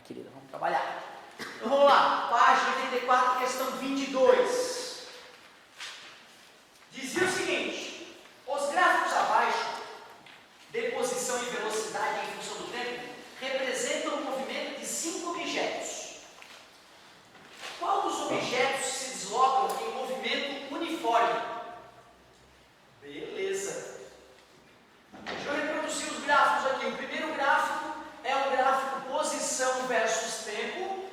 querida, vamos trabalhar. Então vamos lá, página 84, questão 22. Dizia o seguinte: os gráficos abaixo, de posição e velocidade em função do tempo, representam o movimento de 5 objetos. Qual dos objetos se deslocam em movimento uniforme? Beleza. Deixa eu reproduzir os gráficos aqui. O primeiro gráfico é o gráfico posição versus tempo.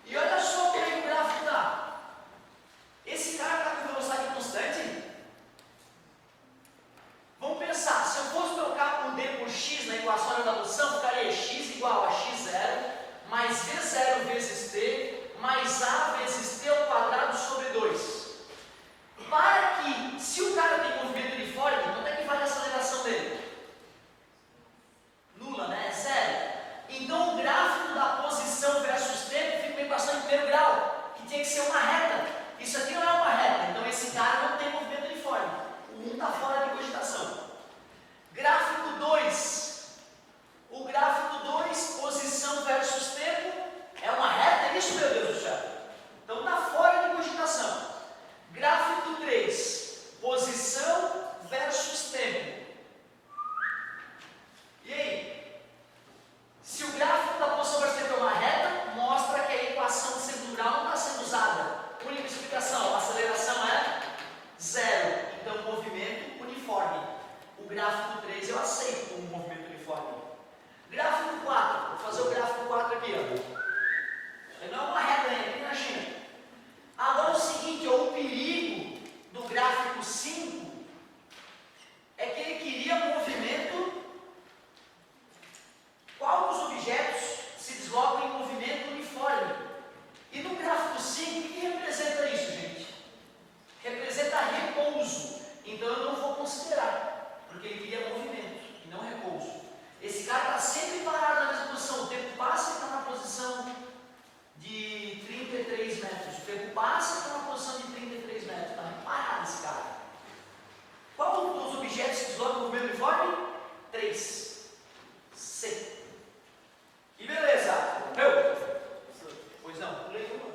E olha só como é que o gráfico está. Esse cara está com velocidade constante? Vamos pensar, se eu fosse trocar um d por x na equação da posição, ficaria x igual a x0 mais v0 vezes t mais a vezes t ao quadrado sobre 2. Para que, se o cara tem movimento uniforme, quanto é que vale a aceleração dele? Nula, né? É zero. Então o gráfico da posição versus tempo fica uma equação em primeiro grau, que tinha que ser uma reta. Isso aqui não é uma reta, então esse cara não tem movimento uniforme. O 1 está fora de cogitação. Gráfico 2. O gráfico 2, posição versus tempo, é uma reta, é isso, meu Deus do céu? Então está fora de cogitação. Gráfico 3, posição versus tempo. E aí? Se o gráfico da posição versus tempo é uma reta, mostra que a equação de segundo grau não está sendo usada. Única explicação, a aceleração é zero. Então, movimento uniforme. O gráfico 3 eu aceito como movimento uniforme. Gráfico 4, vou fazer o gráfico 4 aqui, ó. Ele não é uma reta ainda, imagina. Agora o seguinte, ó, o perigo do gráfico 5 é que ele queria movimento. Qual dos objetos se deslocam em movimento uniforme? E no gráfico 5, o que representa isso, gente? Representa repouso. Então eu não vou considerar, porque ele queria movimento e não repouso. Esse cara está sempre parado na mesma posição. O tempo passa e está na posição de 33 metros. O tempo passa e está na posição de 33 metros. Está parado esse cara. Qual dos objetos se desloca em movimento uniforme? 3. C. E beleza. Meu. Pois não, pulei uma.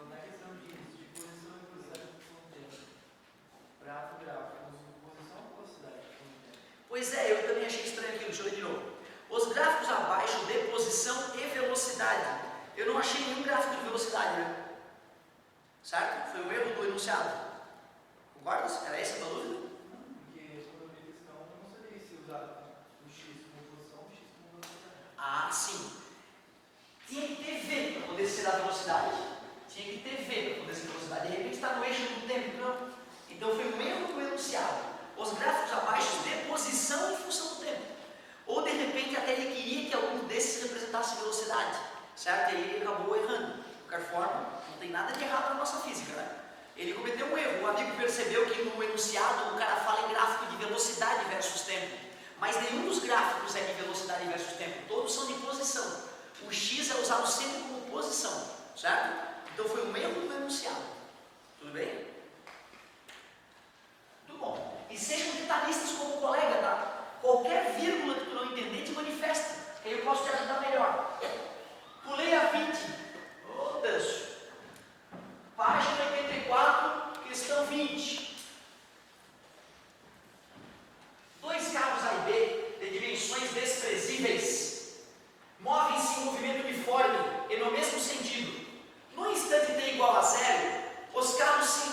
Na questão de posição e velocidade de função do tempo. Gráfico, posição e velocidade de função do tempo. Pois é, eu também achei estranho aquilo. Deixa eu ler de novo. Os gráficos abaixo de posição e velocidade. Eu não achei nenhum gráfico de velocidade, né? Certo? Foi o erro do enunciado. Concordas? Era essa a tua dúvida? Não, porque quando eu vi a questão, eu não sabia se usar o x como posição ou o x como velocidade. Ah, sim. Tinha que ter V para poder ser a velocidade. Tinha que ter V para poder ser a velocidade. De repente está no eixo do tempo, não. Então foi um erro do enunciado. Os gráficos abaixo de posição em função do tempo. Ou de repente até ele queria que algum desses representasse velocidade. Certo? E aí ele acabou errando. De qualquer forma, não tem nada de errado na nossa física, né? Ele cometeu um erro. O amigo percebeu que no enunciado o cara fala em gráfico de velocidade versus tempo. Mas nenhum dos gráficos é de velocidade versus tempo. Todos são de posição. O x é usado sempre como posição. Certo? Então foi um erro do enunciado. Tudo bem? Muito bom. E sejam detalhistas como colega, tá? Qualquer vírgula que tu não entender, te manifesta. Que aí eu posso te ajudar melhor. Pulei a 20. Ô, Deus. Página 84, questão 20. Dois carros A e B, de dimensões desprezíveis, movem-se em movimento uniforme e no mesmo sentido. No instante t igual a zero, os carros se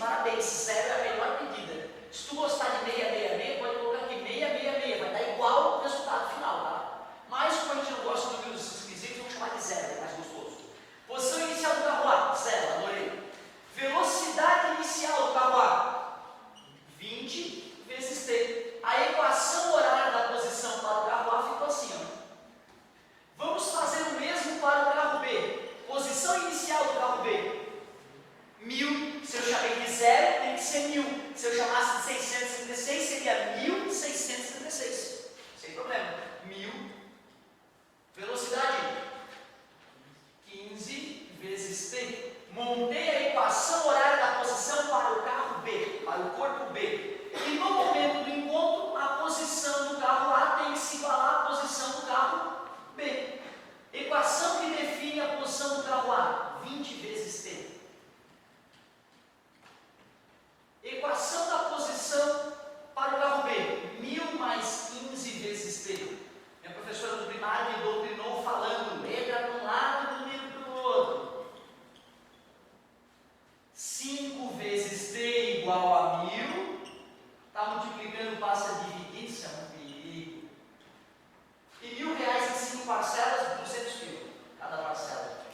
parabéns, 0 é a melhor medida. Se tu gostar de 666, pode colocar aqui 666, vai dar igual o resultado final, tá? Mas como a gente não gosta de números esquisitos, vamos chamar de 0, é mais gostoso. Posição inicial do carro A, 0, adorei. Velocidade inicial do carro A, 20 vezes T. A equação horária da posição para o carro A ficou assim, ó. Vamos fazer o mesmo para o carro B. Posição inicial do carro B, 1000. Se eu chamei de 0, tem que ser 1000. Se eu chamasse de 636, seria 1636. Sem problema. 1000. Velocidade 15 vezes T. Montei a equação horária da posição para o carro B, para o corpo B. E no momento do encontro, a posição do carro A tem que se igualar à posição do carro B. Equação que define a posição do carro A, 20 vezes T. Equação da posição para o carro B, 1000 mais 15 vezes T. Minha professora do primário me doutrinou falando, letra para um lado e letra para o outro. 5 vezes T igual a 1000. Está multiplicando, passa a dividir, isso é um perigo. E R$1.000 em 5 parcelas, 200 mil, cada parcela.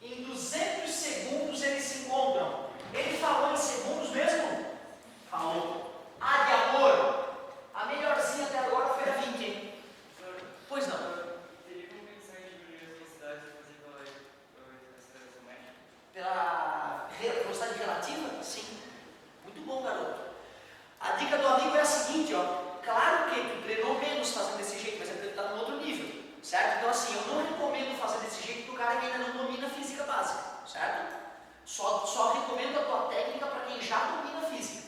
Em 200 segundos eles se encontram. Ele falou em segundos mesmo? Falou. A de amor, a melhorzinha até agora foi a 20, hein? Pois não. Teria como pensar em diminuir as velocidades e fazer pela aceleração média? Pela velocidade relativa? Sim. Muito bom, garoto. A dica do amigo é a seguinte, ó. Claro que tu treinou menos fazendo desse jeito, mas é porque tu está num outro nível, certo? Então assim, eu não recomendo fazer desse jeito para o cara que ainda não domina a física básica, certo? Só recomendo a tua técnica para quem já domina a física.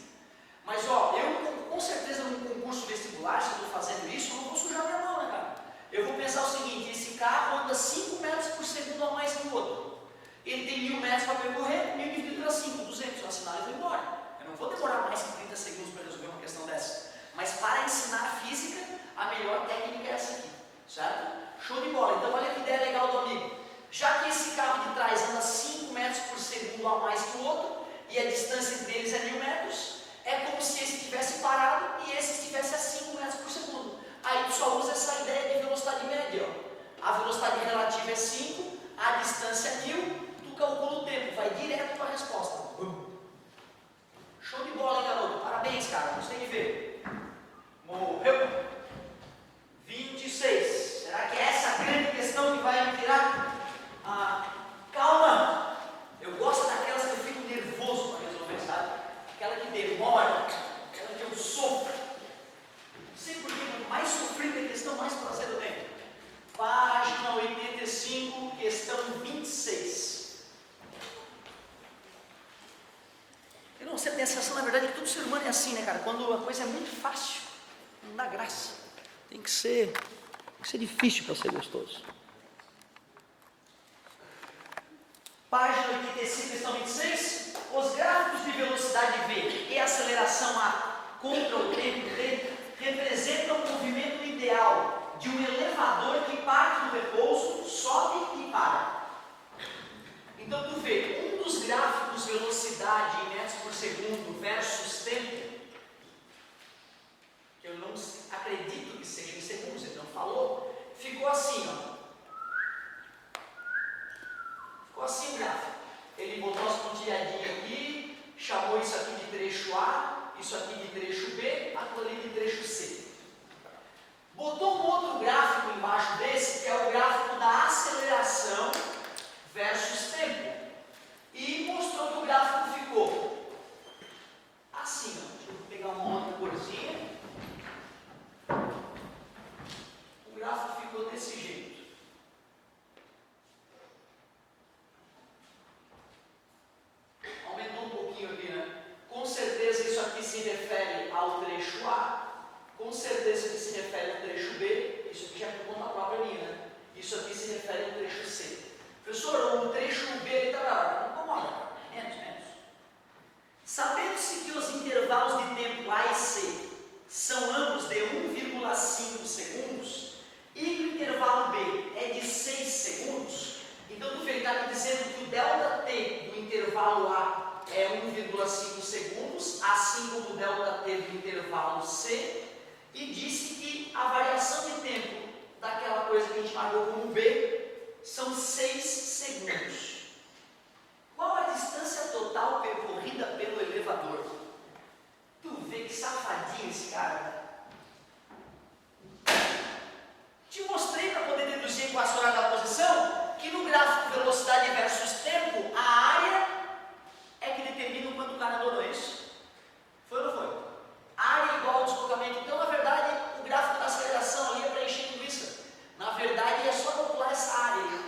Mas ó, eu com certeza num concurso vestibular, se eu estou fazendo isso, eu não vou sujar minha mão, né, cara? Eu vou pensar o seguinte, esse carro anda 5 metros por segundo a mais que o outro. Ele tem 1000 metros para percorrer, 1000 dividido para 5, 200, eu assinalo e vou embora. Eu não vou demorar mais que 30 segundos para resolver uma questão dessa. Mas para ensinar física, a melhor técnica é essa aqui, certo? Show de bola. Então olha que ideia legal do amigo. Já que esse carro de trás anda 5 metros por segundo a mais que o outro, e a distância entre eles é 1000 metros, é como se esse estivesse parado e esse estivesse a 5 metros por segundo. Aí tu só usa essa ideia de velocidade média, ó. A velocidade relativa é 5, a distância é 1000, tu calcula o tempo, vai direto para a resposta. Show de bola, hein, garoto? Parabéns, cara. Gostei de ver. Morreu. 26. Será que é essa a grande questão que vai me tirar? Calma. Eu gosto daquelas que eu fico nervoso para resolver, sabe? Aquela que demora, aquela que eu sofro. Não sei porquê, quanto mais sofrida a questão, mais prazer eu tenho. Página 85, questão 26. Eu não sei, a sensação, na verdade, que todo ser humano é assim, né, cara? Quando a coisa é muito fácil, não dá graça. Tem que ser difícil para ser gostoso. Página 85, questão 26. Os gráficos de velocidade V e aceleração A contra o tempo T representam o movimento ideal de um elevador que parte do repouso, sobe e para. Então tu vê, um dos gráficos velocidade em metros por segundo versus tempo, que eu não acredito que seja em segundos, ele não falou, ficou assim, ó. Ficou assim o gráfico. Ele botou as pontilhadinhas aqui, chamou isso aqui de trecho A, isso aqui de trecho B, aquilo ali de trecho C. Botou um outro gráfico embaixo desse, que é o gráfico da aceleração versus tempo. E mostrou que o gráfico ficou assim, ó. Deixa eu pegar uma outra corzinha. O gráfico ficou desse jeito. Aumentou um pouquinho aqui, né? Com certeza isso aqui se refere ao trecho A. Com certeza que se refere ao trecho B. Isso aqui já é por conta própria minha, né? Isso aqui se refere ao trecho C. Professor, o trecho B ele está lá. Não incomoda. Menos. Sabendo-se que os intervalos de tempo A e C são ambos de 1,5 segundos e que o intervalo B é de 6 segundos, então tu está me dizendo que o delta T do intervalo A é 0,5 segundos, assim como o delta T do intervalo C, e disse que a variação de tempo daquela coisa que a gente marcou como B são 6 segundos. Qual a distância total percorrida pelo elevador? Tu vê que safadinho esse cara. Te mostrei para poder deduzir a equação da posição que no gráfico velocidade versus tempo, a área é que determina o quanto o cara andou, não é isso? Foi ou não foi? A área é igual ao deslocamento. Então, na verdade, o gráfico da aceleração ali é preencher linguiça. Na verdade, é só calcular essa área aí.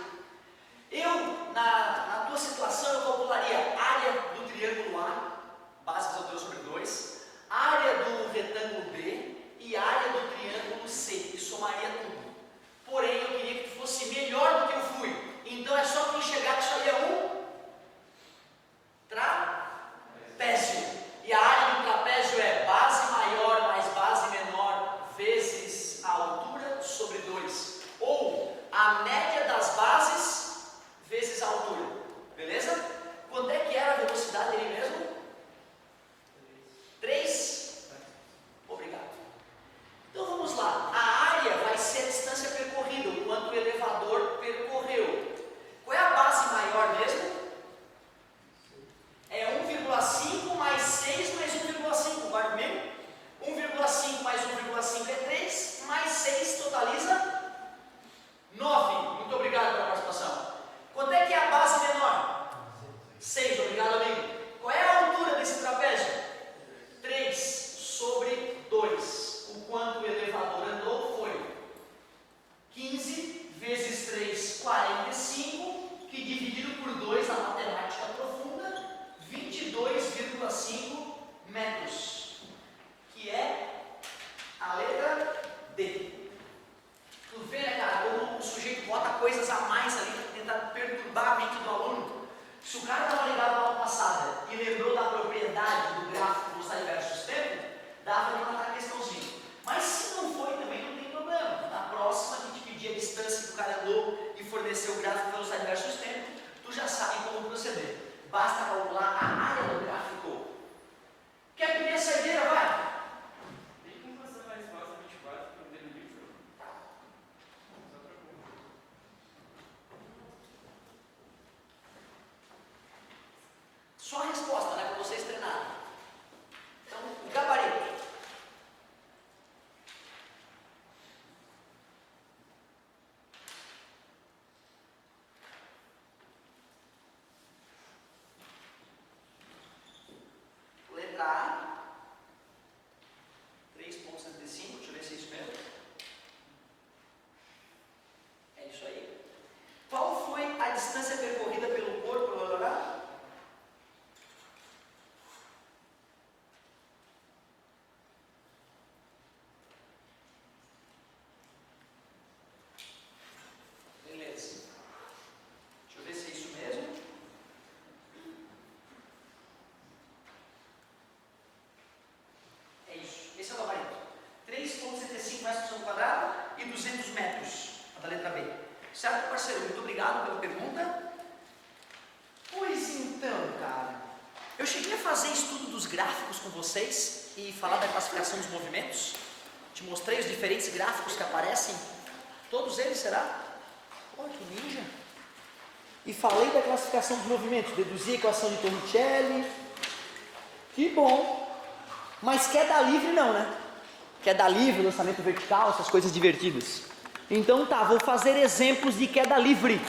Na tua situação, eu calcularia a área do triângulo A, base vezes altura sobre 2, área do retângulo B e área do triângulo C, e somaria tudo. Porém, eu queria que tu fosse melhor do que eu fui. Então, é só tu enxergar que isso aí é um trapézio. E a área do trapézio é base maior mais base menor vezes a altura sobre 2. Ou a média das bases vezes a altura. Beleza? Quanto é que era a velocidade dele mesmo? 3? Obrigado. Então vamos lá. A área vai ser a distância percorrida, o quanto o elevador percorreu. Qual é a base maior mesmo? É 1,5 mais 6 mais 1,5, guarda comigo? 1,5 mais 1,5 é 3, mais 6 totaliza 9. Muito obrigado pela participação. Quanto é que é a base menor? 6, obrigado amigo. Qual é a altura desse trapézio? 3 sobre 2. O quanto o elevador andou foi 15 vezes 3, 45, que dividido por 2 na matemática profunda, 22,5 metros, que é a letra D. Tu vê, né, cara, como o sujeito bota coisas a mais ali para tentar perturbar a mente do aluno. Se o cara estava ligado na aula passada e lembrou da propriedade do gráfico velocidade versus tempo, dava para matar a questãozinha. Mas se não foi, também não tem problema. Na próxima, a gente pedir a distância que o cara andou e fornecer o gráfico velocidade versus tempo, tu já sabe como proceder. Basta calcular a área do gráfico. Quer pedir essa ideia? Vai! Tem como fazer mais fácil 24 para o dele livro? Só para Só a resposta, né? Para vocês treinarem. Então, o gabarito. Letra A. 3,75. Deixa eu ver se é isso mesmo. É isso aí. Qual foi a distância percorrida pelo corpo, Lorá? Beleza. Deixa eu ver se é isso mesmo. É isso. Esse é o gabarito. 3,75 metros ao quadrado e 200 metros. A da letra B. Certo, parceiro? Muito obrigado pela pergunta. Pois então, cara, eu cheguei a fazer estudo dos gráficos com vocês e falar da classificação dos movimentos. Te mostrei os diferentes gráficos que aparecem. Todos eles, será? Olha que ninja. E falei da classificação dos movimentos. Deduzi a equação de Torricelli. Que bom. Mas queda livre não, né? Queda livre, lançamento vertical, essas coisas divertidas. Então tá, vou fazer exemplos de queda livre.